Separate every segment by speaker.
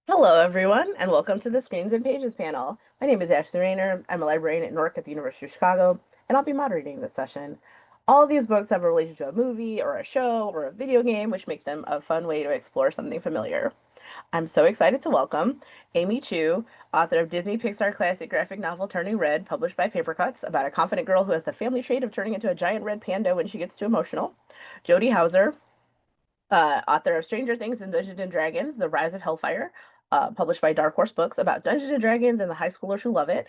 Speaker 1: Hello, everyone, and welcome to the Screens and Pages panel. My name is Ashley Rayner. I'm a librarian at NORC at the University of Chicago, and I'll be moderating this session. All of these books have a relation to a movie or a show or a video game, which makes them a fun way to explore something familiar. I'm so excited to welcome Amy Chu, author of Disney Pixar classic graphic novel Turning Red, published by Papercutz, about a confident girl who has the family trait of turning into a giant red panda when she gets too emotional. Jody Houser, author of Stranger Things and Dungeons and Dragons: The Rise of Hellfire, published by Dark Horse Books, about Dungeons and Dragons and the high schoolers who love it.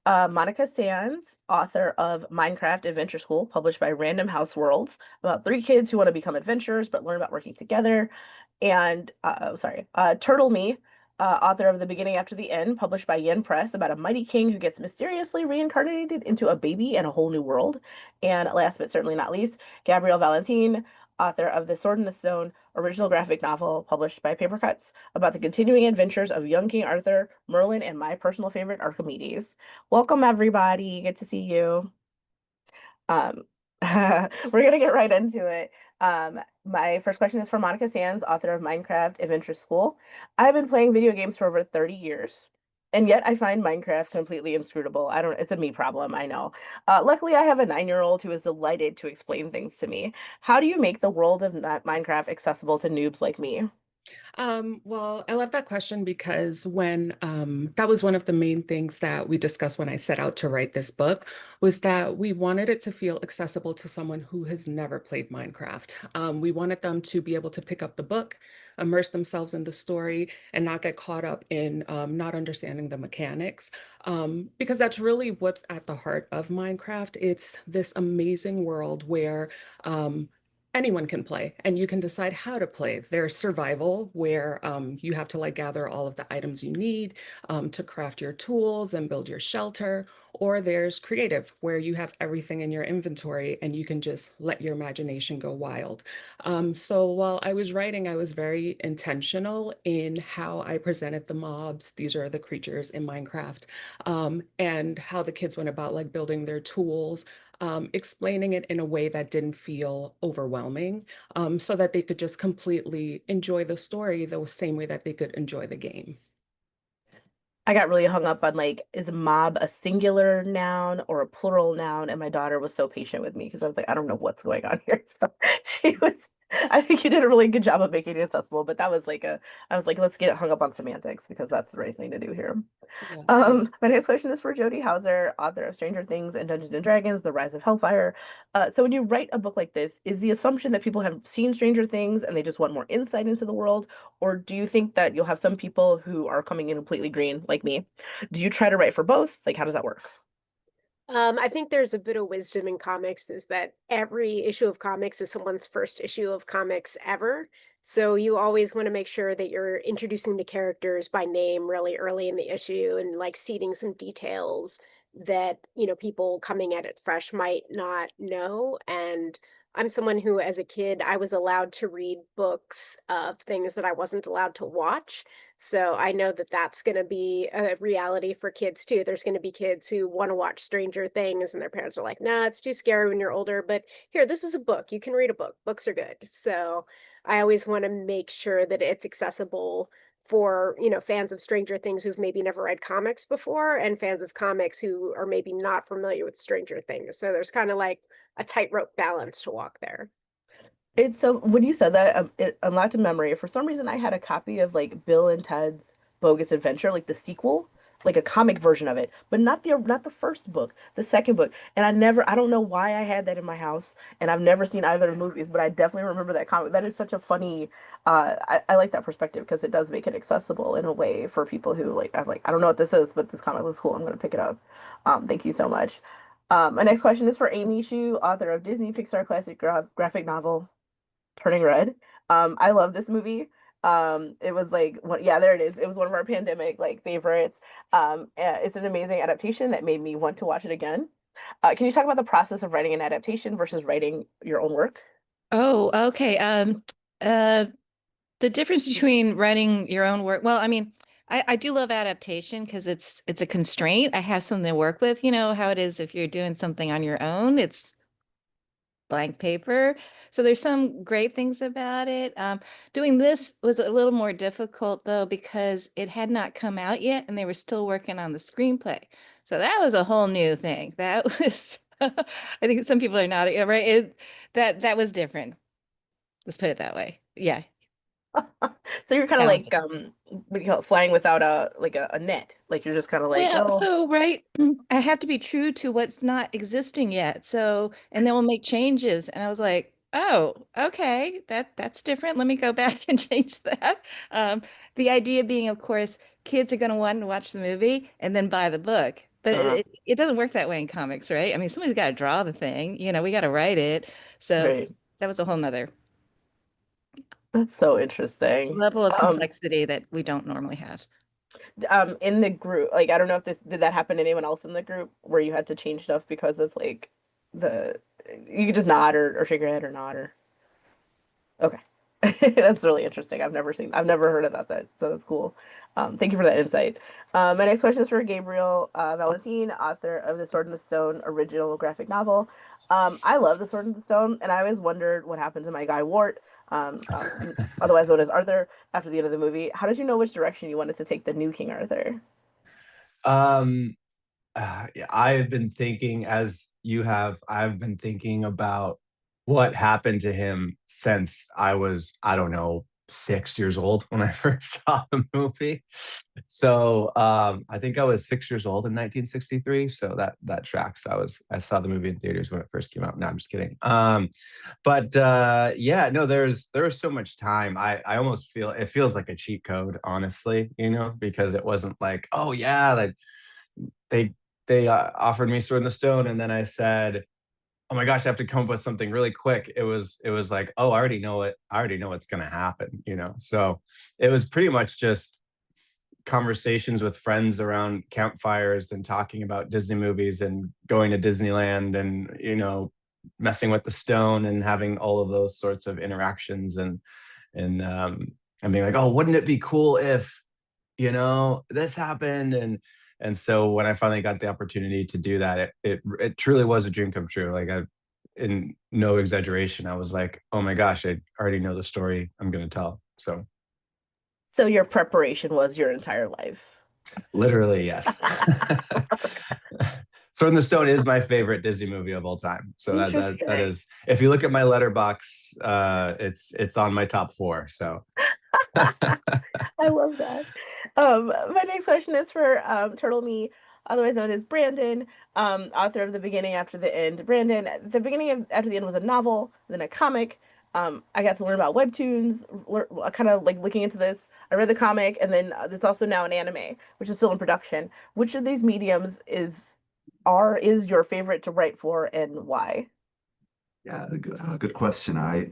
Speaker 1: Monica Sanz, author of Minecraft Adventure School, published by Random House Worlds, about 3 kids who want to become adventurers but learn about working together. And TurtleMe, author of The Beginning After the End, published by Yen Press, about a mighty king who gets mysteriously reincarnated into a baby in a whole new world. And last but certainly not least, Gabriel Valentin, author of The Sword in the Stone, original graphic novel published by Papercutz, about the continuing adventures of young King Arthur, Merlin, and my personal favorite, Archimedes. Welcome, everybody. Good to see you. We're gonna get right into it. My first question is for Monica Sanz, author of Minecraft Adventure School. I've been playing video games for over 30 years, and yet I find Minecraft completely inscrutable. It's a me problem, I know. Luckily, I have a 9-year-old who is delighted to explain things to me. How do you make the world of Minecraft accessible to noobs like me?
Speaker 2: Well, I love that question because when that was one of the main things that we discussed when I set out to write this book, was that we wanted it to feel accessible to someone who has never played Minecraft. We wanted them to be able to pick up the book, immerse themselves in the story, and not get caught up in not understanding the mechanics, because that's really what's at the heart of Minecraft. It's this amazing world where anyone can play and you can decide how to play. There's survival where you have to like gather all of the items you need to craft your tools and build your shelter. Or there's creative where you have everything in your inventory and you can just let your imagination go wild. So while I was writing, I was very intentional in how I presented the mobs. These are the creatures in Minecraft, and how the kids went about like building their tools, explaining it in a way that didn't feel overwhelming, so that they could just completely enjoy the story the same way that they could enjoy the game.
Speaker 1: I got really hung up on like, is mob a singular noun or a plural noun? And my daughter was so patient with me because I was like, I don't know what's going on here. So she was, I think you did a really good job of making it accessible, but that was like I was like, let's get hung up on semantics because that's the right thing to do here.
Speaker 2: Yeah.
Speaker 1: My next question is for Jody Houser, author of Stranger Things and Dungeons and Dragons: The Rise of Hellfire. So when you write a book like this, is the assumption that people have seen Stranger Things and they just want more insight into the world? Or do you think that you'll have some people who are coming in completely green, like me? Do you try to write for both? Like, how does that work?
Speaker 3: I think there's a bit of wisdom in comics is that every issue of comics is someone's first issue of comics ever. So you always want to make sure that you're introducing the characters by name really early in the issue and like seeding some details that, people coming at it fresh might not know. And I'm someone who, as a kid, I was allowed to read books of things that I wasn't allowed to watch. So I know that that's going to be a reality for kids too. There's going to be kids who want to watch Stranger Things and their parents are like, nah, it's too scary when you're older. But here, this is a book. You can read a book. Books are good. So I always want to make sure that it's accessible for, fans of Stranger Things who've maybe never read comics before and fans of comics who are maybe not familiar with Stranger Things. So there's kind of like a tightrope balance to walk there.
Speaker 1: It's so when you said that, it unlocked a memory. For some reason, I had a copy of like Bill and Ted's Bogus Adventure, like the sequel, like a comic version of it, but not the first book, the second book. And I don't know why I had that in my house, and I've never seen either of the movies, but I definitely remember that comic. That is such a funny. I like that perspective because it does make it accessible in a way for people who I don't know what this is, but this comic looks cool. I'm gonna pick it up. Thank you so much. My next question is for Amy Shu, author of Disney Pixar classic graphic novel Turning Red. I love this movie. It was like yeah, there it is. It was one of our pandemic like favorites. It's an amazing adaptation that made me want to watch it again. Can you talk about the process of writing an adaptation versus writing your own work?
Speaker 4: Oh, okay. Uh, the difference between writing your own work, well, I mean, I do love adaptation because it's a constraint. I have something to work with. You know how it is if you're doing something on your own, it's blank paper. So there's some great things about it. Doing this was a little more difficult though because it had not come out yet and they were still working on the screenplay. So that was a whole new thing. That was I think some people are not right. That was different. Let's put it that way. Yeah,
Speaker 1: So you're kind of like
Speaker 4: challenging.
Speaker 1: what do you call it, flying without a net. Like you're just kind of like,
Speaker 4: Well,
Speaker 1: oh,
Speaker 4: so right, I have to be true to what's not existing yet. So, and then we'll make changes. And I was like, oh, okay, that's different. Let me go back and change that. Um, the idea being, of course, kids are going to want to watch the movie and then buy the book. But
Speaker 1: uh,
Speaker 4: it doesn't work that way in comics, right? I mean, somebody's got to draw the thing, we got to write it. So
Speaker 1: right.
Speaker 4: that was a whole nother
Speaker 1: That's so interesting.
Speaker 4: level of complexity that we don't normally have.
Speaker 1: In the group, like I don't know if this did that happen to anyone else in the group where you had to change stuff because of like the you could just nod or shake your head or nod or okay. That's really interesting. I've never heard of that, so that's cool. Thank you for that insight. My next question is for Gabriel Valentin, author of the Sword in the Stone original graphic novel. I love the Sword in the Stone, and I always wondered what happened to my guy Wart, otherwise known as Arthur, after the end of the movie. How did you know which direction you wanted to take the new King Arthur?
Speaker 5: Um, yeah, I've been thinking, as you have, I've been thinking about what happened to him since I was, I don't know, 6 years old when I first saw the movie. So I think I was 6 years old in 1963. So that tracks. I saw the movie in theaters when it first came out. No, I'm just kidding. But yeah, no, there was so much time. I almost feel it feels like a cheat code, honestly, because it wasn't like, oh yeah, like they offered me Sword in the Stone, and then I said, "Oh my gosh, I have to come up with something really quick." It was like, "Oh, I already know it. I already know what's going to happen." So it was pretty much just conversations with friends around campfires and talking about Disney movies and going to Disneyland and messing with the stone and having all of those sorts of interactions and being like, "Oh, wouldn't it be cool if this happened?" And so when I finally got the opportunity to do that, it truly was a dream come true. Like, in no exaggeration, I was like, oh my gosh, I already know the story I'm going to tell. So
Speaker 1: So your preparation was your entire life.
Speaker 5: literally, yes. Sword in the Stone is my favorite Disney movie of all time. So that
Speaker 1: Interesting.
Speaker 5: is, if you look at my letterbox, it's on my top four. So
Speaker 1: I love that. My next question is for TurtleMe, otherwise known as Brandon, author of The Beginning After the End. Brandon, The Beginning of After the End was a novel, then a comic. I got to learn about webtoons, kind of like looking into this. I read the comic, and then it's also now an anime, which is still in production. Which of these mediums is your favorite to write for, and why?
Speaker 6: Yeah, good question. I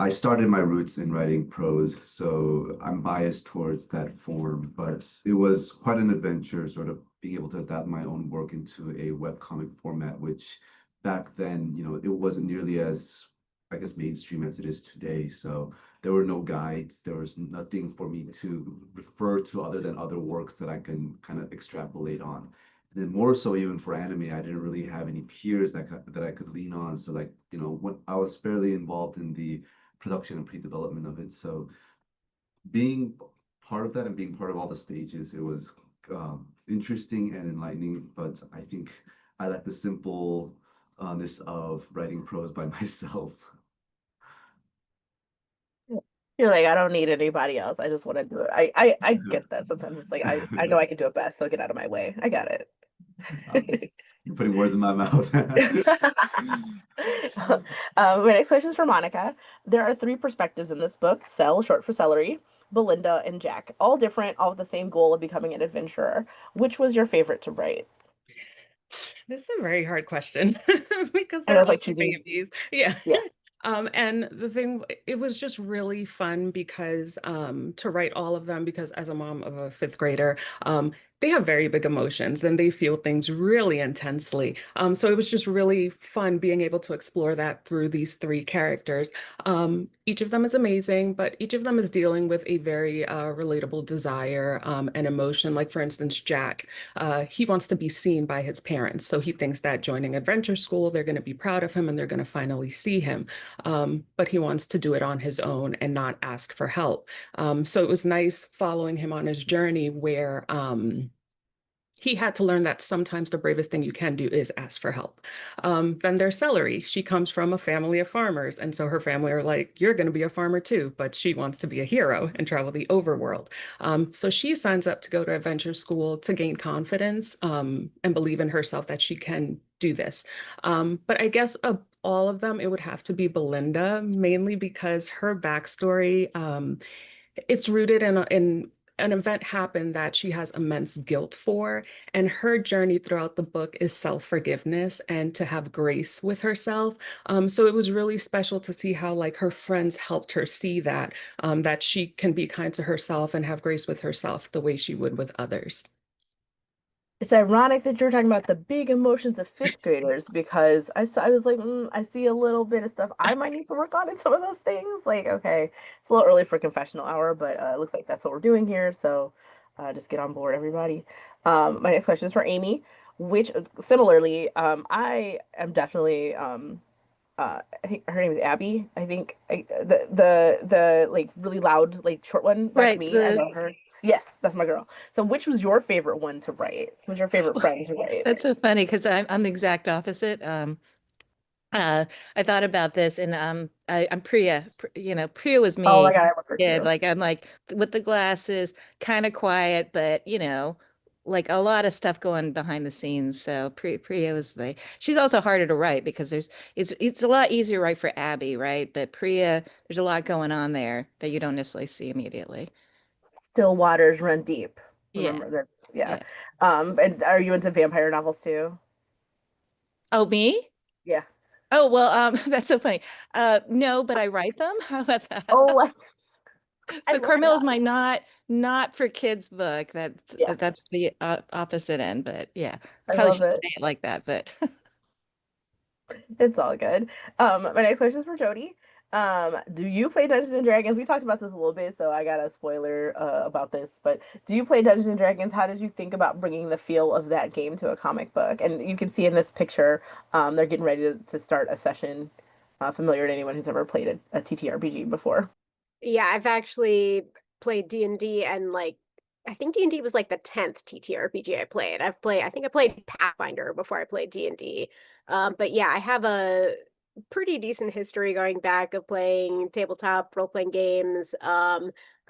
Speaker 6: started my roots in writing prose, so I'm biased towards that form, but it was quite an adventure sort of being able to adapt my own work into a webcomic format, which back then, it wasn't nearly as, I guess, mainstream as it is today. So there were no guides, there was nothing for me to refer to other than other works that I can kind of extrapolate on. And then more so even for anime, I didn't really have any peers that I could lean on. So like, when I was fairly involved in the production and pre-development of it. So being part of that and being part of all the stages, it was interesting and enlightening. But I think I like the simpleness of writing prose by myself.
Speaker 1: You're like, I don't need anybody else. I just want to do it. I get that. Sometimes it's like I know I can do it best, so get out of my way. I got
Speaker 6: Um,
Speaker 1: it.
Speaker 6: you're putting words in my mouth.
Speaker 1: My next question is for Monica. There are three perspectives in this book: Cell, short for celery, Belinda, and Jack. All different, all with the same goal of becoming an adventurer. Which was your favorite to write?
Speaker 2: This is a very hard question because
Speaker 1: I know
Speaker 2: they're
Speaker 1: it's
Speaker 2: all
Speaker 1: like
Speaker 2: my
Speaker 1: choosing.
Speaker 2: babies. Yeah.
Speaker 1: Yeah.
Speaker 2: And the thing, it was just really fun because to write all of them, because as a mom of a fifth grader, they have very big emotions and they feel things really intensely. So it was just really fun being able to explore that through these three characters. Each of them is amazing, but each of them is dealing with a very relatable desire and emotion. Like, for instance, Jack, he wants to be seen by his parents. So he thinks that joining adventure school, they're going to be proud of him and they're going to finally see him. But he wants to do it on his own and not ask for help. So it was nice following him on his journey where he had to learn that sometimes the bravest thing you can do is ask for help. Then there's Celery. She comes from a family of farmers. And so her family are like, you're going to be a farmer too. But she wants to be a hero and travel the overworld. So she signs up to go to adventure school to gain confidence and believe in herself that she can do this. But I guess of all of them, it would have to be Belinda, mainly because her backstory, it's rooted in an event happened that she has immense guilt for. And her journey throughout the book is self-forgiveness and to have grace with herself. So it was really special to see how like her friends helped her see that she can be kind to herself and have grace with herself the way she would with others.
Speaker 1: It's ironic that you're talking about the big emotions of fifth graders because I was like, I see a little bit of stuff I might need to work on in some of those things. Like, okay, it's a little early for confessional hour, but it looks like that's what we're doing here. So just get on board, everybody. My next question is for Amy, which similarly, I am definitely I think her name is Abby. I think the like really loud like short one. That's
Speaker 4: Right.
Speaker 1: me. I love her. Yes, that's my girl. So which was your favorite one to write? Who's your favorite friend to write?
Speaker 4: That's so funny because I'm the exact opposite. Uh, I thought about this and I'm Priya. Priya was
Speaker 1: Oh my
Speaker 4: me.
Speaker 1: God, I love her
Speaker 4: Kid.
Speaker 1: too.
Speaker 4: Like I'm like with the glasses, kind of quiet, but like a lot of stuff going behind the scenes. So Priya was she's also harder to write because it's a lot easier to write for Abby, right? But Priya, there's a lot going on there that you don't necessarily see immediately.
Speaker 1: Still waters run deep.
Speaker 4: Yeah.
Speaker 1: Remember that? Yeah.
Speaker 4: Yeah.
Speaker 1: And are you into vampire novels too?
Speaker 4: Oh, me?
Speaker 1: Yeah.
Speaker 4: Oh, well, that's so funny. No, but I write them. How about
Speaker 1: Oh,
Speaker 4: that?
Speaker 1: I
Speaker 4: So
Speaker 1: love
Speaker 4: Carmela's
Speaker 1: that.
Speaker 4: my not for kids book.
Speaker 1: Yeah,
Speaker 4: That's the opposite end, but yeah,
Speaker 1: I
Speaker 4: probably
Speaker 1: love
Speaker 4: shouldn't
Speaker 1: it.
Speaker 4: say it like that, but
Speaker 1: It's all good. My next question is for Jody. Do you play Dungeons and Dragons? We talked about this a little bit, so I got a spoiler about this. But do you play Dungeons and Dragons? How did you think about bringing the feel of that game to a comic book? And you can see in this picture, they're getting ready to start a session. Familiar to anyone who's ever played a TTRPG before?
Speaker 3: Yeah, I've actually played D&D and like I think D&D was like the 10th TTRPG I played. I think I played Pathfinder before I played D&D. But yeah, I have a pretty decent history going back of playing tabletop role-playing games. I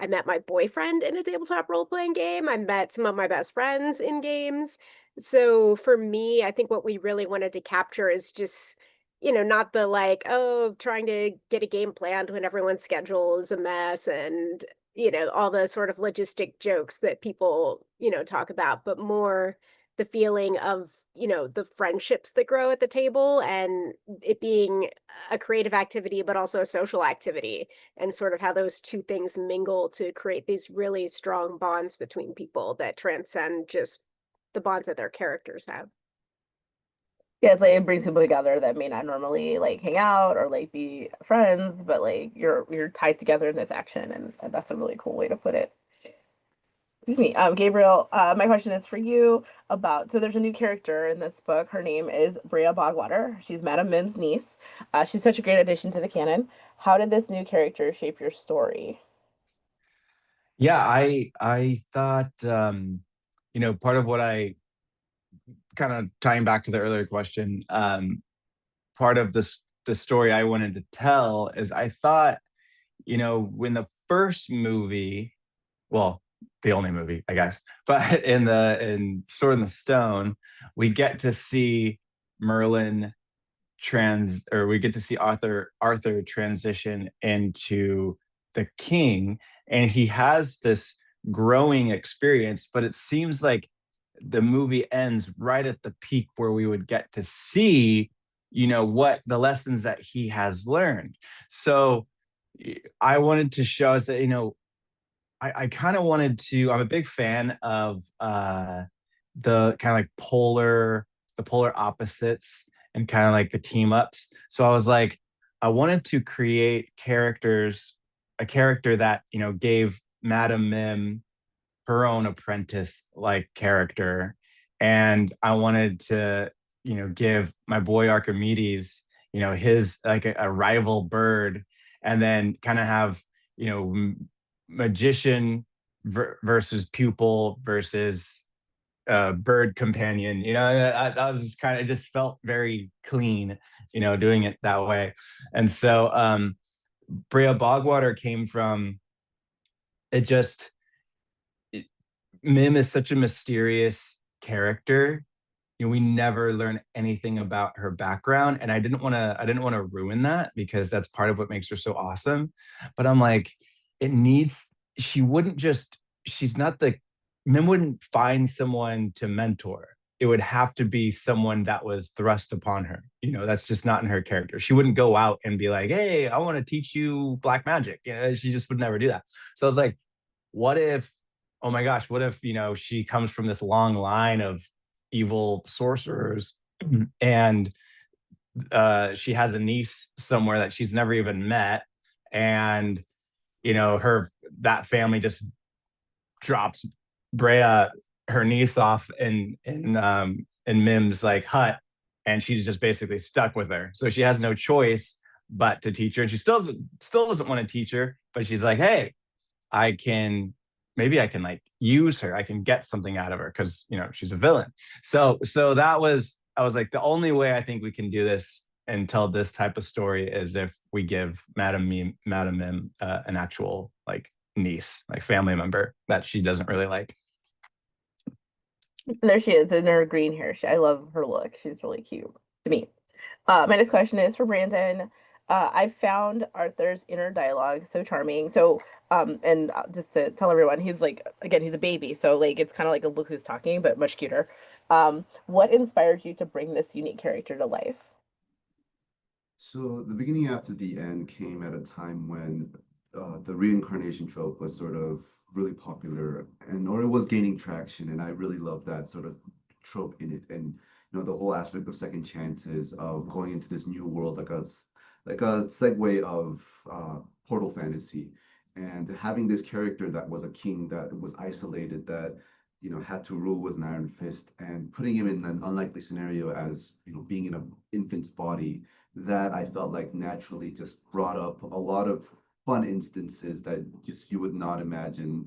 Speaker 3: met my boyfriend in a tabletop role-playing game. I met some of my best friends in games. So for me, I think what we really wanted to capture is just not the like, oh, trying to get a game planned when everyone's schedule is a mess and, all the sort of logistic jokes that people, talk about, but more the feeling of, the friendships that grow at the table and it being a creative activity, but also a social activity, and sort of how those two things mingle to create these really strong bonds between people that transcend just the bonds that their characters have.
Speaker 1: Yeah, it's like it brings people together that may not normally like hang out or like be friends, but like you're tied together in this action, and that's a really cool way to put it. Excuse me, Gabriel. My question is for you about. So there's a new character in this book. Her name is Brea Bogwater. She's Madam Mim's niece. She's such a great addition to the canon. How did this new character shape your story?
Speaker 5: Yeah, I thought part of what I kind of tying back to the earlier question, part of the story I wanted to tell is I thought, when the first movie, well, the only movie, I guess, but in Sword in the Stone, we get to see Merlin we get to see Arthur transition into the king, and he has this growing experience, but it seems like the movie ends right at the peak where we would get to see, what the lessons that he has learned. So I wanted to show us that, I kind of wanted to, I'm a big fan of the kind of like the polar opposites and kind of like the team ups. So I was like, I wanted to create a character that, gave Madame Mim her own apprentice like character. And I wanted to, give my boy Archimedes, his like a rival bird, and then kind of have, magician versus pupil versus bird companion. I was just kind of, it just felt very clean, doing it that way. And so Brea Bogwater came from it. Just Mim is such a mysterious character. We never learn anything about her background, and I didn't want to ruin that, because that's part of what makes her so awesome. But I'm like, she wouldn't just, she's not the, Mim wouldn't find someone to mentor. It would have to be someone that was thrust upon her. That's just not in her character. She wouldn't go out and be like, hey, I want to teach you black magic. She just would never do that. So I was like, what if, oh my gosh, what if, she comes from this long line of evil sorcerers, and she has a niece somewhere that she's never even met, and that family just drops Brea, her niece, off in Mim's like hut, and she's just basically stuck with her. So she has no choice but to teach her, and she still doesn't want to teach her, but she's like, hey, maybe I can like use her. I can get something out of her, because she's a villain. So I was like, the only way I think we can do this and tell this type of story is if we give Madame Mim an actual like niece, like family member that she doesn't really like.
Speaker 1: There she is in her green hair. I love her look. She's really cute to me. My next question is for Brandon. I found Arthur's inner dialogue so charming. So, and just to tell everyone, he's like, again, he's a baby. So like, it's kind of like a Look Who's Talking, but much cuter. What inspired you to bring this unique character to life?
Speaker 6: So the beginning after the end came at a time when the reincarnation trope was sort of really popular, or it was gaining traction, and I really love that sort of trope in it. And the whole aspect of second chances, of going into this new world, like a segue of portal fantasy, and having this character that was a king that was isolated, that had to rule with an iron fist, and putting him in an unlikely scenario as being in an infant's body, that I felt like naturally just brought up a lot of fun instances that just you would not imagine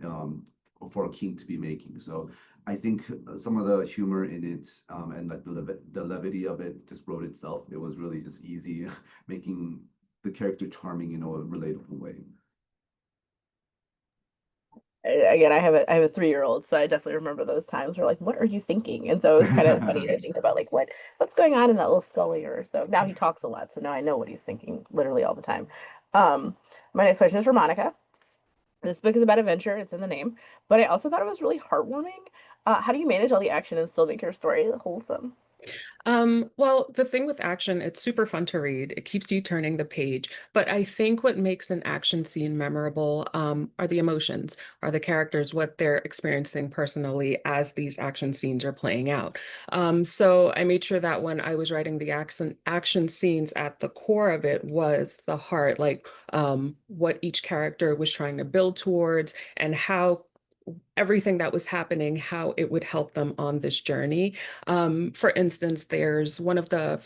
Speaker 6: for a king to be making. So I think some of the humor in it, and like the levity of it, just wrote itself. It was really just easy making the character charming in a relatable way.
Speaker 1: Again, I have a 3-year-old, so I definitely remember those times where like, what are you thinking? And so it was kind of funny to think about like what's going on in that little skull of yours. So now he talks a lot, so now I know what he's thinking literally all the time. My next question is for Monica. This book is about adventure, it's in the name, but I also thought it was really heartwarming. How do you manage all the action and still make your story wholesome?
Speaker 2: Well, the thing with action, it's super fun to read. It keeps you turning the page. But I think what makes an action scene memorable, are the emotions, are the characters, what they're experiencing personally as these action scenes are playing out. So I made sure that when I was writing the action scenes, at the core of it was the heart, like what each character was trying to build towards, and how everything that was happening, how it would help them on this journey. For instance, there's one of the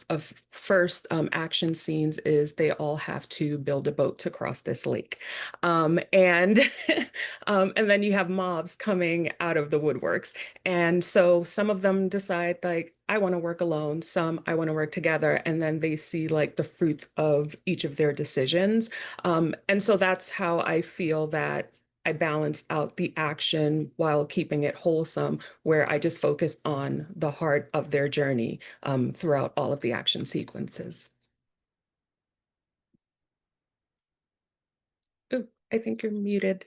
Speaker 2: first action scenes is they all have to build a boat to cross this lake. And and then you have mobs coming out of the woodworks. And so some of them decide like, I want to work alone, some I want to work together, and then they see like the fruits of each of their decisions. And so that's how I feel that I balanced out the action while keeping it wholesome, where I just focused on the heart of their journey throughout all of the action sequences. Ooh, I think you're muted.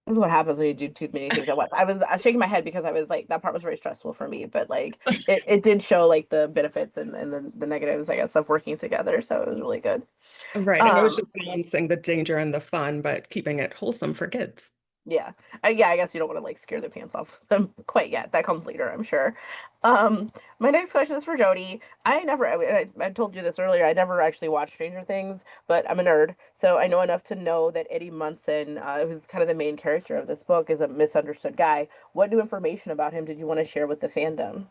Speaker 1: This is what happens when you do too many things at once. I was shaking my head because I was like, that part was very stressful for me, but like it did show like the benefits and the negatives, I guess, of working together. So it was really good.
Speaker 2: Right. And it was just balancing the danger and the fun, but keeping it wholesome for kids.
Speaker 1: Yeah. Yeah, I guess you don't want to like scare the pants off them quite yet. That comes later, I'm sure. My next question is for Jody. I told you this earlier, I never actually watched Stranger Things, but I'm a nerd, so I know enough to know that Eddie Munson, who's kind of the main character of this book, is a misunderstood guy. What new information about him did you want to share with the fandom?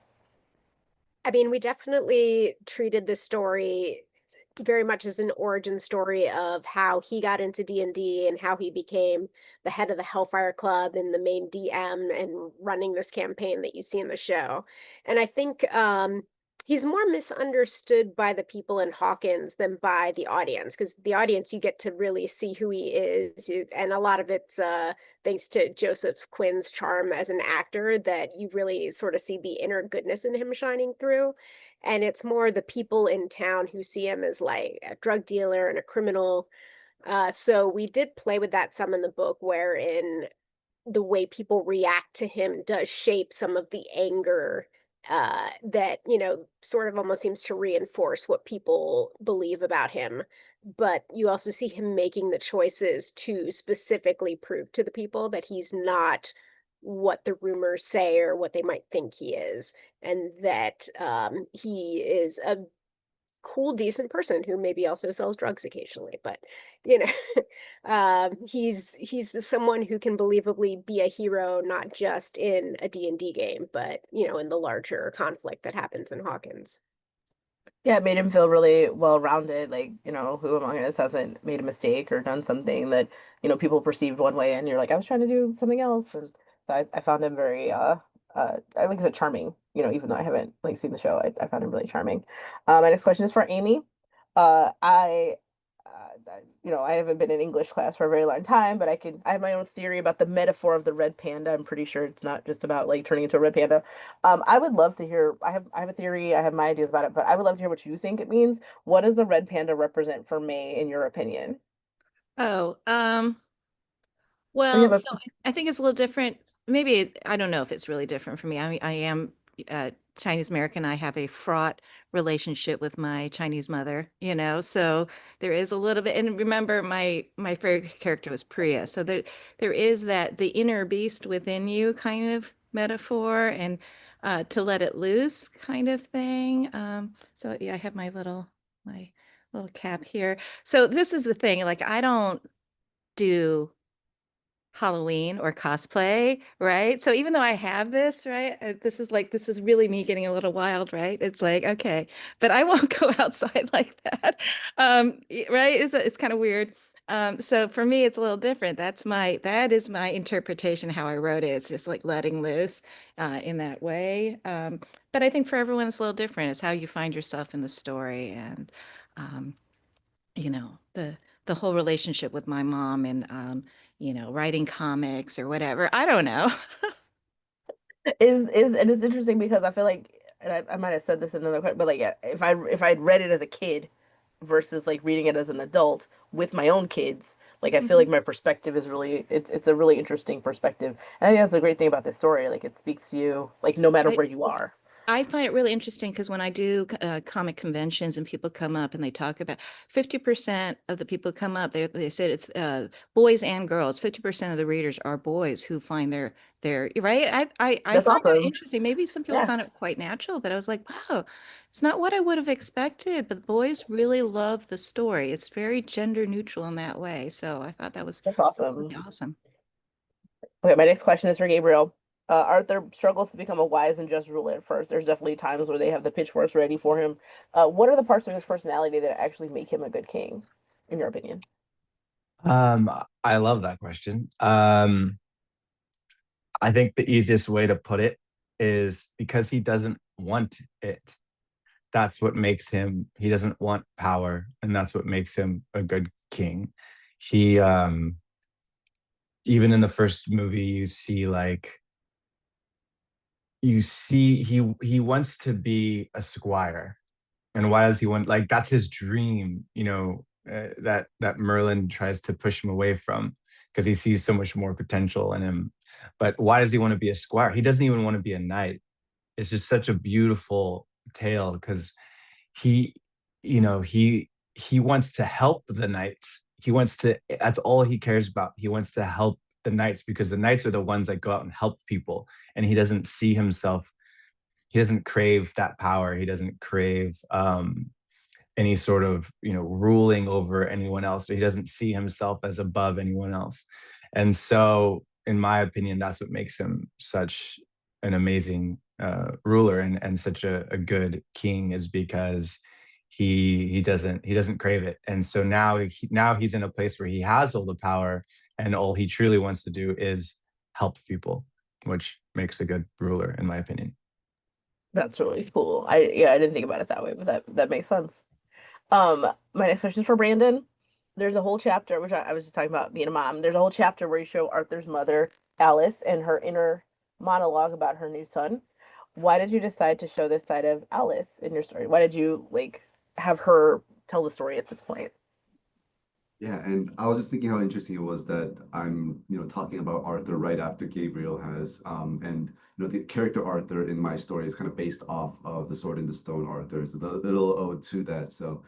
Speaker 3: I mean, we definitely treated this story very much as an origin story of how he got into D&D and how he became the head of the Hellfire Club and the main DM and running this campaign that you see in the show. And I think he's more misunderstood by the people in Hawkins than by the audience, because the audience, you get to really see who he is. And a lot of it's thanks to Joseph Quinn's charm as an actor, that you really sort of see the inner goodness in him shining through. And it's more the people in town who see him as like a drug dealer and a criminal. So we did play with that some in the book, wherein the way people react to him does shape some of the anger that, you know, sort of almost seems to reinforce what people believe about him. But you also see him making the choices to specifically prove to the people that he's not what the rumors say or what they might think he is, and that he is a cool, decent person who maybe also sells drugs occasionally. But you know, he's someone who can believably be a hero, not just in a D&D game, but you know, in the larger conflict that happens in Hawkins.
Speaker 1: Yeah, it made him feel really well-rounded, like, you know, who among us hasn't made a mistake or done something that, you know, people perceived one way and you're like, I was trying to do something else. And so I found him very I like I said charming, you know, even though I haven't like seen the show, I found him really charming. My next question is for Amy. You know, I haven't been in English class for a very long time, but I have my own theory about the metaphor of the red panda. I'm pretty sure it's not just about like turning into a red panda. I would love to hear. I have a theory. I have my ideas about it, but I would love to hear what you think it means. What does the red panda represent for May, in your opinion?
Speaker 4: Oh,
Speaker 1: Or you
Speaker 4: well,
Speaker 1: have
Speaker 4: so I think it's a little different. Maybe I don't know if it's really different for me. I mean, I am Chinese American. I have a fraught relationship with my Chinese mother, you know, so there is a little bit. And remember, my favorite character was Priya, so there is that the inner beast within you kind of metaphor, and to let it loose kind of thing. So yeah, I have my little cap here. So this is the thing, like I don't do Halloween or cosplay, right? So even though I have this, right, this is really me getting a little wild, right? It's like, okay, but I won't go outside like that. Right? It's kind of weird. So for me, it's a little different. That is my interpretation how I wrote it. It's just like letting loose in that way. But I think for everyone, it's a little different. It's how you find yourself in the story, and um, you know, the whole relationship with my mom, and you know, writing comics or whatever. I don't know.
Speaker 1: is and it's interesting because I feel like, and I might have said this in another question, but like yeah, if I'd read it as a kid versus like reading it as an adult with my own kids, like I feel
Speaker 3: Mhm.
Speaker 1: like my perspective is really it's a really interesting perspective. And I think that's a great thing about this story. Like it speaks to you like no matter
Speaker 4: I
Speaker 1: where you are.
Speaker 4: I find it really interesting because when I do comic conventions and people come up and they talk about 50% of the people come up, they said it's boys and girls. 50% of the readers are boys who find there, right? I
Speaker 1: That's
Speaker 4: find that
Speaker 1: awesome.
Speaker 4: interesting. Maybe some people
Speaker 1: Yeah.
Speaker 4: found it quite natural, but I was like, wow, it's not what I would have expected. But boys really love the story. It's very gender neutral in that way. So I thought that was
Speaker 1: That's awesome.
Speaker 4: really awesome.
Speaker 1: Okay, my next question is for Gabriel. Arthur struggles to become a wise and just ruler at first. There's definitely times where they have the pitchforks ready for him. What are the parts of his personality that actually make him a good king, in your opinion?
Speaker 5: I love that question. I think the easiest way to put it is because he doesn't want it. That's what makes him, he doesn't want power, and that's what makes him a good king. He even in the first movie, you see he wants to be a squire. And why does he want, like, that's his dream, that Merlin tries to push him away from because he sees so much more potential in him. But why does he want to be a squire? He doesn't even want to be a knight. It's just such a beautiful tale because he, he wants to help the knights. That's all he cares about. He wants to help the knights because the knights are the ones that go out and help people. And he doesn't see himself, he doesn't crave that power. He doesn't crave any sort of ruling over anyone else. He doesn't see himself as above anyone else. And so in my opinion, that's what makes him such an amazing ruler and such a good king, is because he doesn't crave it. And so now he's in a place where he has all the power, and all he truly wants to do is help people, which makes a good ruler in my opinion.
Speaker 1: That's really cool. I didn't think about it that way, but that makes sense. My next question is for Brandon. There's a whole chapter, which I was just talking about being a mom. There's a whole chapter where you show Arthur's mother, Alice, and her inner monologue about her new son. Why did you decide to show this side of Alice in your story? Why did you have her tell the story at this point?
Speaker 6: Yeah, and I was just thinking how interesting it was that I'm, talking about Arthur right after Gabriel has, and the character Arthur in my story is kind of based off of the Sword in the Stone Arthur, so the little ode to that. So,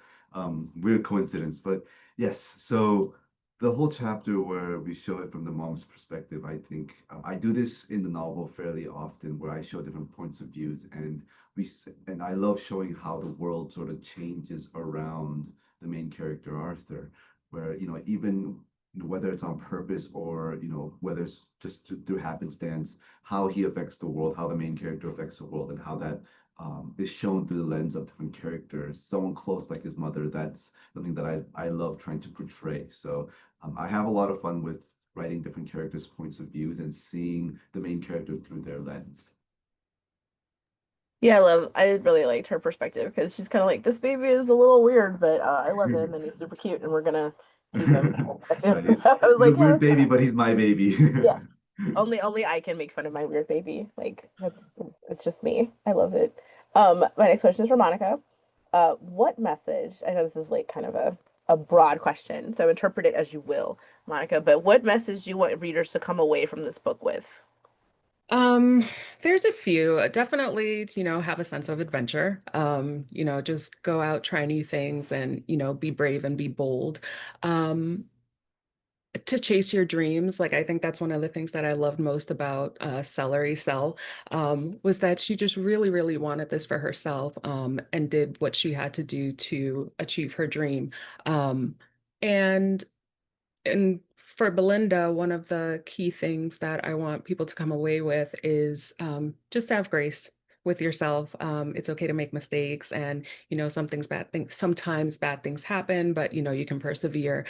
Speaker 6: weird coincidence, but yes. So the whole chapter where we show it from the mom's perspective, I think I do this in the novel fairly often, where I show different points of views, and and I love showing how the world sort of changes around the main character Arthur, where even whether it's on purpose or whether it's just through happenstance, how he affects the world, how the main character affects the world, and how that is shown through the lens of different characters. Someone close like his mother, that's something that I love trying to portray. So I have a lot of fun with writing different characters' points of views and seeing the main character through their lens.
Speaker 1: Yeah, I really liked her perspective because she's kind of like, this baby is a little weird, but I love him and he's super cute and we're gonna keep him.
Speaker 6: Right,
Speaker 1: I was
Speaker 6: he's a
Speaker 1: like, yeah,
Speaker 6: weird
Speaker 1: that's
Speaker 6: baby,
Speaker 1: fine.
Speaker 6: but he's my baby.
Speaker 1: Yeah. Only I can make fun of my weird baby. It's just me. I love it. My next question is for Monica. What message? I know this is kind of a broad question, so interpret it as you will, Monica, but what message do you want readers to come away from this book with?
Speaker 2: Um, there's a few. Definitely, have a sense of adventure. Just go out, try new things, and be brave and be bold. Um, to chase your dreams. Like, I think that's one of the things that I loved most about Celery Cell, was that she just really, really wanted this for herself, and did what she had to do to achieve her dream. Um, and and for Belinda, one of the key things that I want people to come away with is, just to have grace with yourself. It's okay to make mistakes, and sometimes bad things happen, but you can persevere.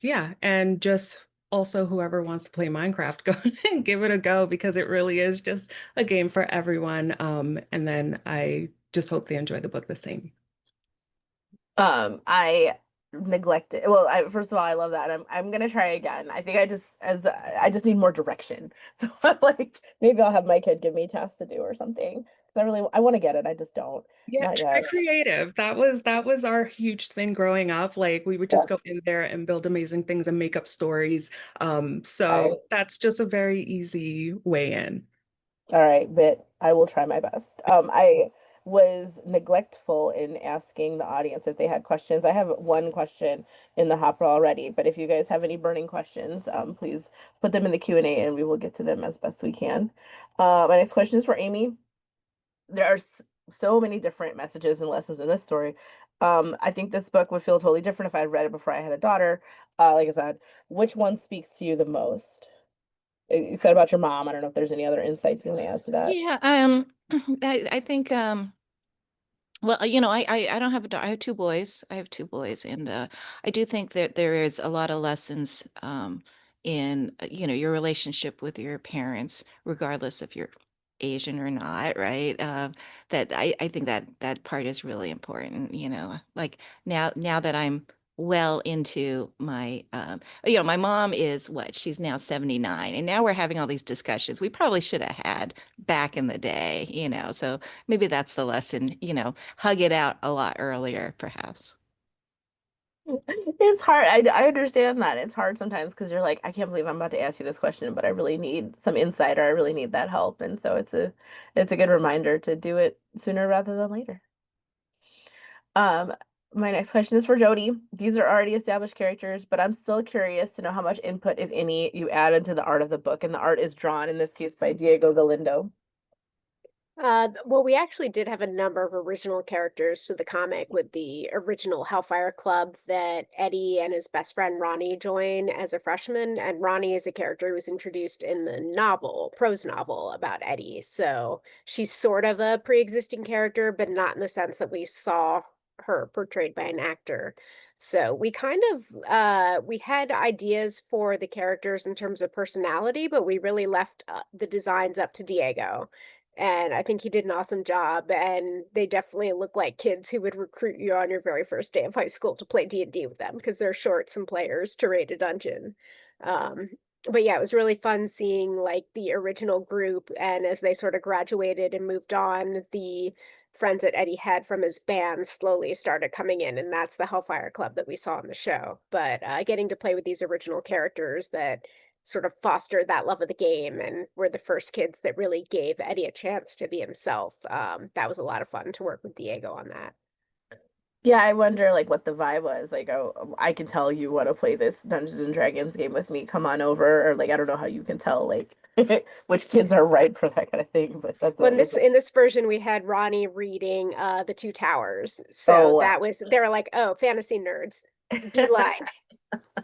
Speaker 2: Yeah, and just also whoever wants to play Minecraft, go and give it a go, because it really is just a game for everyone. And then I just hope they enjoy the book the same.
Speaker 1: I neglected. Well, first of all, I love that. I'm gonna try again. I think I just need more direction. So I'm like, maybe I'll have my kid give me tasks to do or something. 'Cause I want to get it. I just don't.
Speaker 2: Yeah,
Speaker 1: Not
Speaker 2: try
Speaker 1: yet.
Speaker 2: creative. That was our huge thing growing up. Like, we would
Speaker 1: Yeah.
Speaker 2: just go in there and build amazing things and make up stories.
Speaker 1: I,
Speaker 2: So that's just a very easy way in.
Speaker 1: all right, but I will try my best. was neglectful in asking the audience if they had questions. I have one question in the hopper already, but if you guys have any burning questions, please put them in the Q&A and we will get to them as best we can. My next question is for Amy. There are so many different messages and lessons in this story. I think this book would feel totally different if I had read it before I had a daughter. Like I said, which one speaks to you the most? You said about your mom. I don't know if there's any other insights you want to add to that.
Speaker 4: Yeah, I think well, I don't have a daughter. I have two boys. I have two boys, and I do think that there is a lot of lessons in your relationship with your parents, regardless if you're Asian or not, right? That I think that that part is really important. Like now that I'm well into my my mom is what, she's now 79, and now we're having all these discussions we probably should have had back in the day, so maybe that's the lesson, hug it out a lot earlier, perhaps.
Speaker 1: It's hard. I understand that. It's hard sometimes because you're like, I can't believe I'm about to ask you this question, but I really need some insight or I really need that help. And so it's a good reminder to do it sooner rather than later. Um, my next question is for Jody. These are already established characters, but I'm still curious to know how much input, if any, you add into the art of the book. And the art is drawn in this case by Diego Galindo.
Speaker 3: Well, we actually did have a number of original characters to the comic with the original Hellfire Club that Eddie and his best friend Ronnie join as a freshman. And Ronnie is a character who was introduced in the novel, prose novel about Eddie. So she's sort of a pre-existing character, but not in the sense that we saw her portrayed by an actor. So we kind of we had ideas for the characters in terms of personality, but we really left the designs up to Diego. And I think he did an awesome job, and they definitely look like kids who would recruit you on your very first day of high school to play D&D with them because they're shorts and players to raid a dungeon. Um, but yeah, it was really fun seeing like the original group, and as they sort of graduated and moved on, the friends that Eddie had from his band slowly started coming in, and that's the Hellfire Club that we saw in the show. But getting to play with these original characters that sort of fostered that love of the game and were the first kids that really gave Eddie a chance to be himself. That was a lot of fun to work with Diego on that.
Speaker 1: Yeah, I wonder like what the vibe was. Like, oh, I can tell you want to play this Dungeons and Dragons game with me. Come on over. Or like, I don't know how you can tell like which kids are right for that kind of thing. But that's
Speaker 3: Well,
Speaker 1: that's
Speaker 3: in this version, we had Ronnie reading The Two Towers. So
Speaker 1: oh
Speaker 3: that
Speaker 1: wow.
Speaker 3: was, they were like, oh, fantasy nerds, beeline.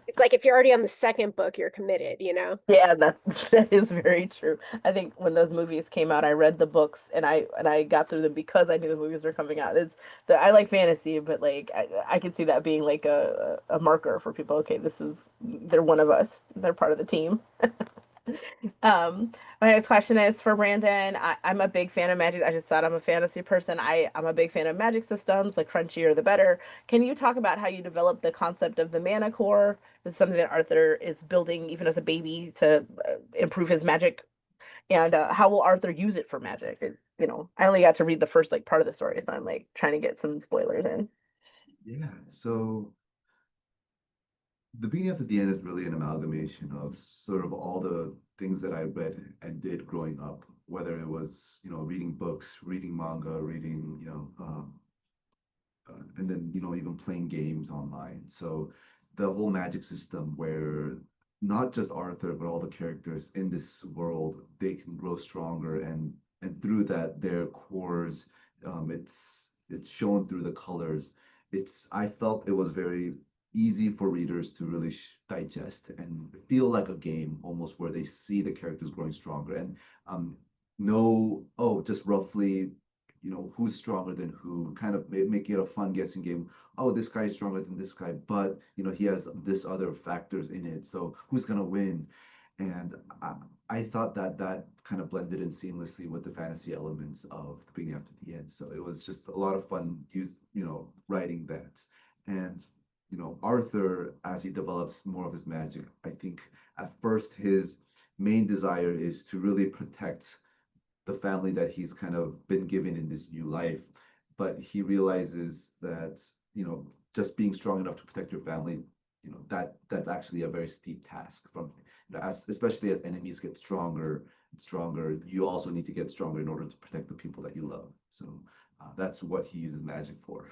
Speaker 3: It's like if you're already on the second book, you're committed, you know?
Speaker 1: Yeah, that that is very true. I think when those movies came out, I read the books and I got through them because I knew the movies were coming out. It's the I like fantasy, but like I could see that being like a marker for people. Okay, they're one of us. They're part of the team. Um, my next question is for Brandon. I'm a big fan of magic. I just said I'm a fantasy person. I'm a big fan of magic systems. The crunchier, the better. Can you talk about how you developed the concept of the mana core? This is something that Arthur is building even as a baby to improve his magic. And how will Arthur use it for magic? I only got to read the first like part of the story, so I'm like trying to get some spoilers in.
Speaker 6: Yeah, so the beginning after the end is really an amalgamation of sort of all the things that I read and did growing up, whether it was, reading books, reading manga, reading, and then, even playing games online. So the whole magic system where not just Arthur, but all the characters in this world, they can grow stronger and through that, their cores, it's shown through the colors. I felt it was very easy for readers to really digest and feel like a game almost where they see the characters growing stronger and know, oh, just roughly, who's stronger than who, kind of make it a fun guessing game. Oh, this guy is stronger than this guy, but he has this other factors in it. So who's gonna win? And I thought that kind of blended in seamlessly with the fantasy elements of the beginning after the end. So it was just a lot of fun writing that. And Arthur, as he develops more of his magic, I think at first his main desire is to really protect the family that he's kind of been given in this new life. But he realizes that, just being strong enough to protect your family, that's actually a very steep task from, especially as enemies get stronger and stronger, you also need to get stronger in order to protect the people that you love. So that's what he uses magic for.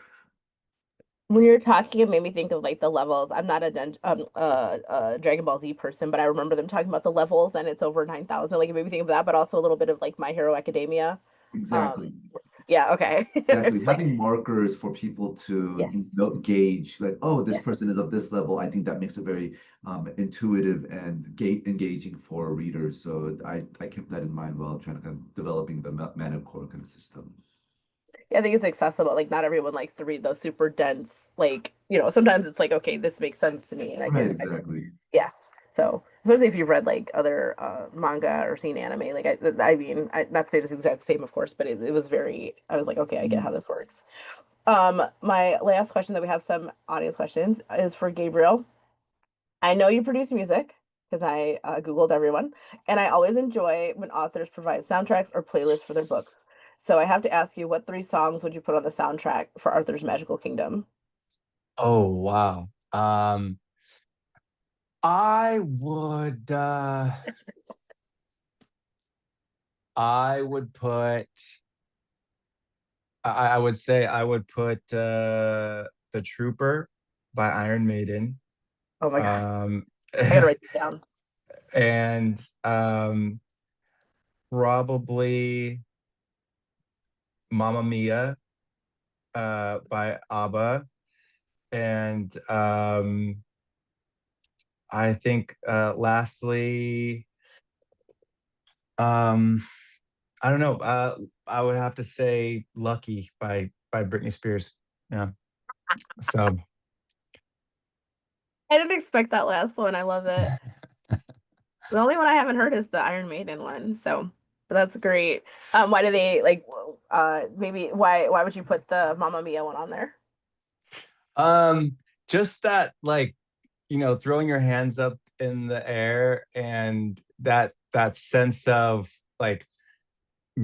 Speaker 1: When you're talking, it made me think of like the levels. I'm not a Dragon Ball Z person, but I remember them talking about the levels, and it's over 9,000. Like it made me think of that, but also a little bit of like My Hero Academia.
Speaker 6: Exactly.
Speaker 1: Um, yeah, okay.
Speaker 6: Exactly.
Speaker 1: It's like
Speaker 6: Having markers for people to
Speaker 1: yes,
Speaker 6: gauge, like, oh, this
Speaker 1: yes.
Speaker 6: person is of this level. I think that makes it very intuitive and engaging for readers. So I kept that in mind while trying to kind of developing the mana core kind of system.
Speaker 1: Yeah, I think it's accessible. Like not everyone likes to read those super dense, like, sometimes it's like, okay, this makes sense to me and
Speaker 6: Right, exactly.
Speaker 1: yeah. So, especially if you've read like other manga or seen anime, like I mean, not to say this exact same, of course, but it was very, I was like, okay, I get how this works. My last question that we have some audience questions is for Gabriel. I know you produce music because I Googled everyone, and I always enjoy when authors provide soundtracks or playlists for their books. So I have to ask you, what three songs would you put on the soundtrack for Arthur's Magical Kingdom?
Speaker 5: Oh wow. I would put I would say I would put The Trooper by Iron Maiden.
Speaker 1: Oh my God,
Speaker 5: Um
Speaker 1: I gotta write this down.
Speaker 5: and probably Mamma Mia by ABBA. And I think lastly, um I don't know, I would have to say Lucky by Britney Spears. Yeah. So
Speaker 1: I didn't expect that last one. I love it. The only one I haven't heard is the Iron Maiden one. So, but that's great. Why do they like? Maybe why would you put the Mamma Mia one on there?
Speaker 5: um just that, like, throwing your hands up in the air, and that sense of like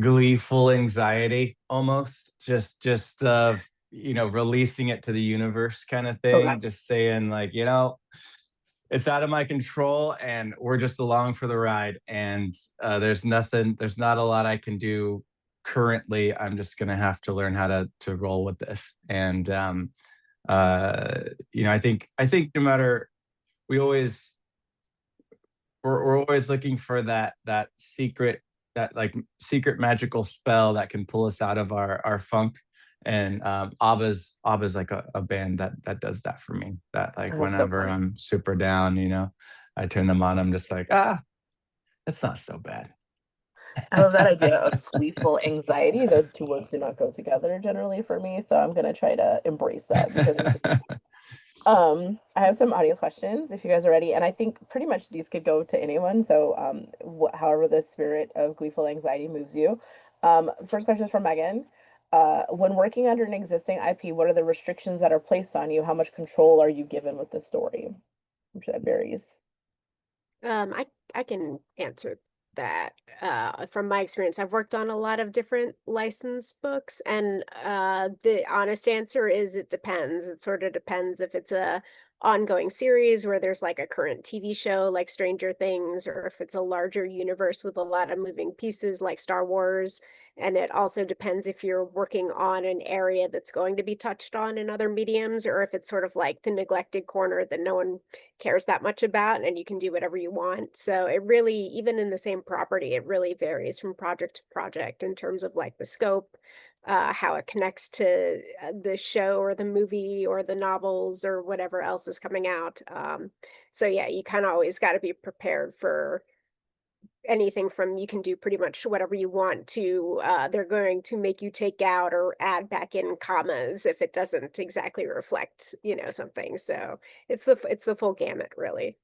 Speaker 5: gleeful anxiety, almost just of releasing it to the universe kind of
Speaker 1: Okay.
Speaker 5: thing, just saying like, it's out of my control and we're just along for the ride, and there's not a lot I can do currently. I'm just gonna have to learn how to roll with this. And I think no matter, we always we're always looking for that secret, that like secret magical spell that can pull us out of our funk. And ABBA's like a band that does that for me. That like
Speaker 1: Oh, that's so
Speaker 5: whenever
Speaker 1: funny.
Speaker 5: I'm super down, I turn them on. I'm just like, it's not so bad.
Speaker 1: I love that idea of gleeful anxiety. Those two words do not go together generally for me, so I'm gonna try to embrace that because I have some audience questions if you guys are ready, and I think pretty much these could go to anyone. So, however the spirit of gleeful anxiety moves you. First question is from Megan. When working under an existing IP, what are the restrictions that are placed on you? How much control are you given with the story? I'm sure that varies.
Speaker 3: I can answer that. From my experience, I've worked on a lot of different licensed books, and the honest answer is it depends. It sort of depends if it's a ongoing series where there's like a current TV show like Stranger Things, or if it's a larger universe with a lot of moving pieces like Star Wars. And it also depends if you're working on an area that's going to be touched on in other mediums, or if it's sort of like the neglected corner that no one cares that much about and you can do whatever you want. So it really, even in the same property, it really varies from project to project in terms of like the scope, how it connects to the show or the movie or the novels or whatever else is coming out. So yeah, you kind of always got to be prepared for anything from you can do pretty much whatever you want to they're going to make you take out or add back in commas if it doesn't exactly reflect, something. So it's the full gamut, really.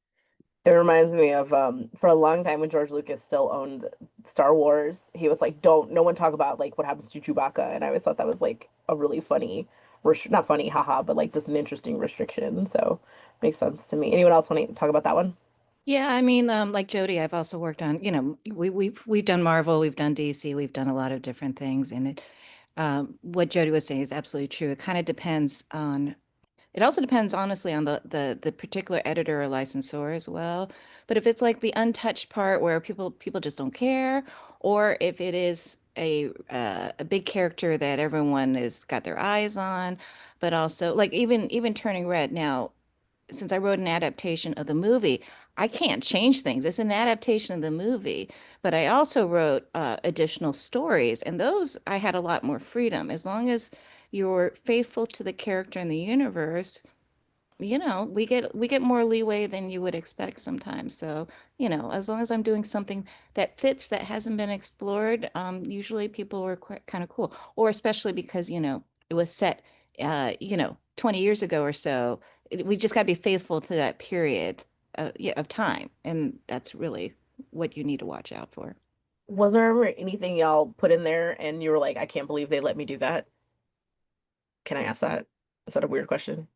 Speaker 1: It reminds me of for a long time when George Lucas still owned Star Wars, he was like, "Don't no one talk about like what happens to Chewbacca," and I always thought that was like a really funny, not funny, haha, but like just an interesting restriction. So makes sense to me. Anyone else want to talk about that one?
Speaker 4: Yeah, I mean, like Jody, I've also worked on, we've done Marvel, we've done DC, we've done a lot of different things, and what Jody was saying is absolutely true. It kind of depends on. It also depends, honestly, on the particular editor or licensor as well. But if it's like the untouched part where people just don't care, or if it is a big character that everyone has got their eyes on, but also like even Turning Red. Now, since I wrote an adaptation of the movie, I can't change things. It's an adaptation of the movie, but I also wrote additional stories, and those I had a lot more freedom. As long as you're faithful to the character in the universe, we get more leeway than you would expect sometimes. So, as long as I'm doing something that fits that hasn't been explored, usually people are quite kind of cool. Or especially because, it was set 20 years ago or so. We just got to be faithful to that period yeah, of time. And that's really what you need to watch out for.
Speaker 1: Was there ever anything y'all put in there and you were like, I can't believe they let me do that? Can I ask that? Is that a weird question?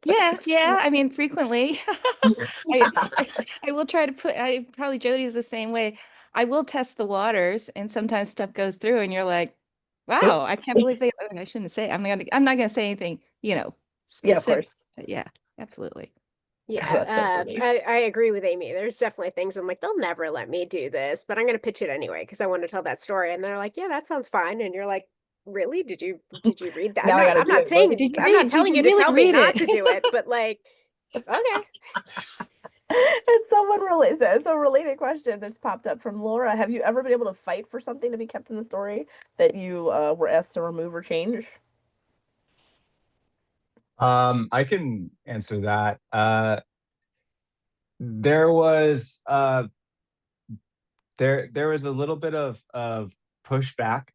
Speaker 4: Yeah, yeah. I mean, frequently. I, I will try to probably Jody's the same way. I will test the waters, and sometimes stuff goes through, and you're like, wow, I can't believe they, I shouldn't say, I'm not gonna say anything,
Speaker 1: Yeah, of
Speaker 4: specific.
Speaker 1: course.
Speaker 4: But yeah, absolutely.
Speaker 1: That's so funny.
Speaker 3: I agree with Amy. There's definitely things I'm like, they'll never let me do this, but I'm gonna pitch it anyway because I want to tell that story. And they're like, yeah, that sounds fine. And you're like, really? Did you read that?
Speaker 1: Now I gotta
Speaker 3: I'm
Speaker 1: do
Speaker 3: not
Speaker 1: it.
Speaker 3: saying I'm not
Speaker 4: Did
Speaker 3: telling
Speaker 4: you
Speaker 3: you to
Speaker 4: really
Speaker 3: tell me
Speaker 4: read
Speaker 3: not
Speaker 4: it?
Speaker 3: to do it, but like, okay.
Speaker 1: And someone related it's a related question that's popped up from Laura. Have you ever been able to fight for something to be kept in the story that you were asked to remove or change?
Speaker 5: I can answer that. There was there was a little bit of pushback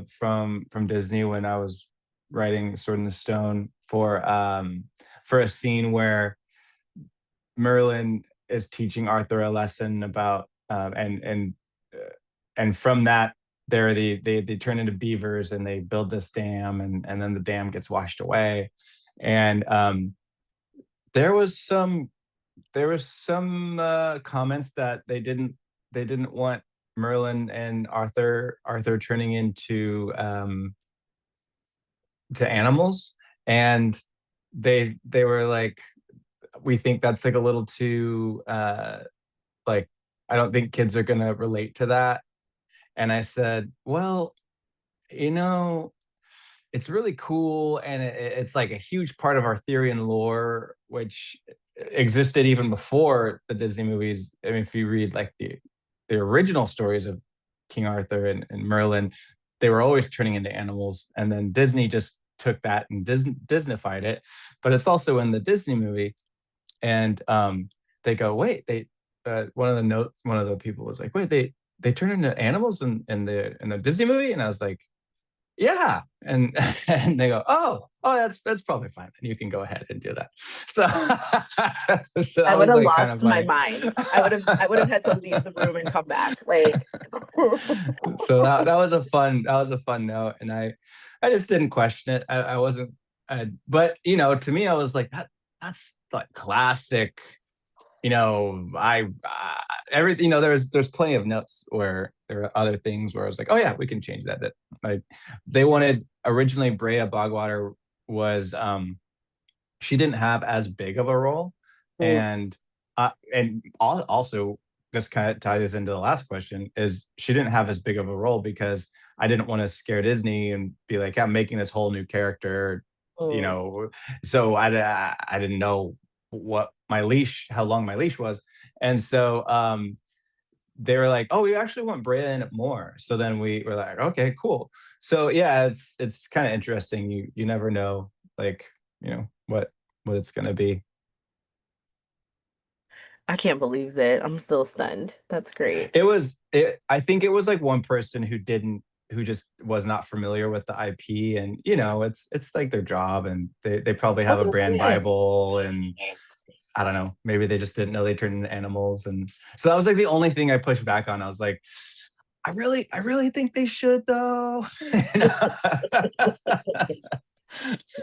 Speaker 5: from Disney when I was writing Sword in the Stone for a scene where Merlin is teaching Arthur a lesson about and from that they turn into beavers and they build this dam and then the dam gets washed away and there was some comments that they didn't want Merlin and Arthur turning into to animals and they were like we think that's like a little too like I don't think kids are gonna relate to that. And I said, well, you know, it's really cool and it's like a huge part of Arthurian lore, which existed even before the Disney movies. I mean, if you read like the original stories of King Arthur and Merlin, they were always turning into animals, and then Disney just took that and Disneyfied it. But it's also in the Disney movie, and they go, wait, one of the people was like, wait, they turn into animals in the Disney movie, and I was like, yeah, and and they go, oh, that's probably fine, and you can go ahead and do that. So so
Speaker 1: I
Speaker 5: that
Speaker 1: would
Speaker 5: was
Speaker 1: have
Speaker 5: like kind of
Speaker 1: lost my
Speaker 5: funny.
Speaker 1: mind. I would have had to leave the room and come back. Like
Speaker 5: So that was a fun note, and I just didn't question it. I wasn't, but to me, I was like that's like classic. Everything. There's plenty of notes where there are other things where I was like, oh yeah, we can change that. That like they wanted originally Brea Bogwater was she didn't have as big of a role,
Speaker 1: mm,
Speaker 5: and also this kind of ties into the last question is she didn't have as big of a role because I didn't want to scare Disney and be like, I'm making this whole new character, you
Speaker 1: mm.
Speaker 5: know, so I didn't know how long my leash was. And so they were like, oh, we actually want Brea in it more. So then we were like, okay, cool. So yeah, it's kind of interesting. You never know, like, what it's gonna be.
Speaker 1: I can't believe that. I'm still stunned. That's great.
Speaker 5: I think it was like one person who just was not familiar with the IP, and it's like their job, and they probably
Speaker 1: I
Speaker 5: have
Speaker 1: was
Speaker 5: a
Speaker 1: gonna
Speaker 5: brand
Speaker 1: say.
Speaker 5: Bible, and I don't know, maybe they just didn't know they turned into animals. And so that was like the only thing I pushed back on. I was like, I really think they should though.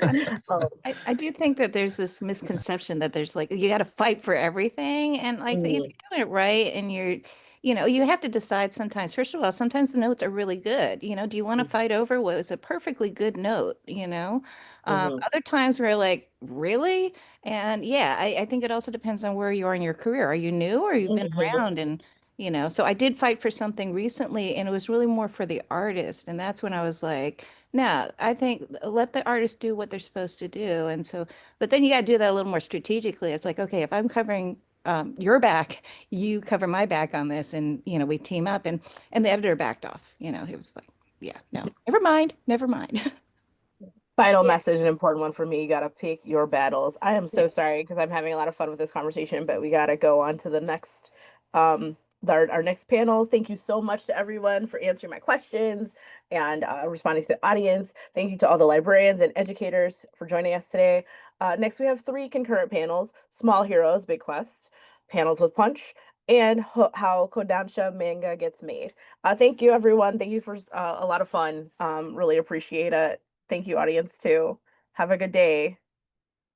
Speaker 4: I mean,
Speaker 1: Oh,
Speaker 4: I do think that there's this misconception that there's like you got to fight for everything, and like if you're
Speaker 1: mm,
Speaker 4: doing it right, and you have to decide sometimes. First of all, sometimes the notes are really good. Do you want to
Speaker 1: mm,
Speaker 4: fight over what was a perfectly good note?
Speaker 1: mhm,
Speaker 4: Other times we're like, really? And yeah, I think it also depends on where you are in your career. Are you new or you've been
Speaker 1: mhm.
Speaker 4: around? And you know. So I did fight for something recently, and it was really more for the artist. And that's when I was like, no, I think let the artist do what they're supposed to do. And so, but then you got to do that a little more strategically. It's like, okay, if I'm covering your back, you cover my back on this, and you know, we team up. And the editor backed off. You know, he was like, yeah, no, never mind, never mind.
Speaker 1: Final
Speaker 3: Yeah.
Speaker 1: message, an important one for me. You gotta pick your battles. I am so sorry because I'm having a lot of fun with this conversation, but we gotta go on to the next our next panels. Thank you so much to everyone for answering my questions and responding to the audience. Thank you to all the librarians and educators for joining us today. Next, we have 3 concurrent panels: Small Heroes, Big Quest, Panels with Punch, and How Kodansha Manga Gets Made. Thank you, everyone. Thank you for a lot of fun. Really appreciate it. Thank you, audience, too. Have a good day.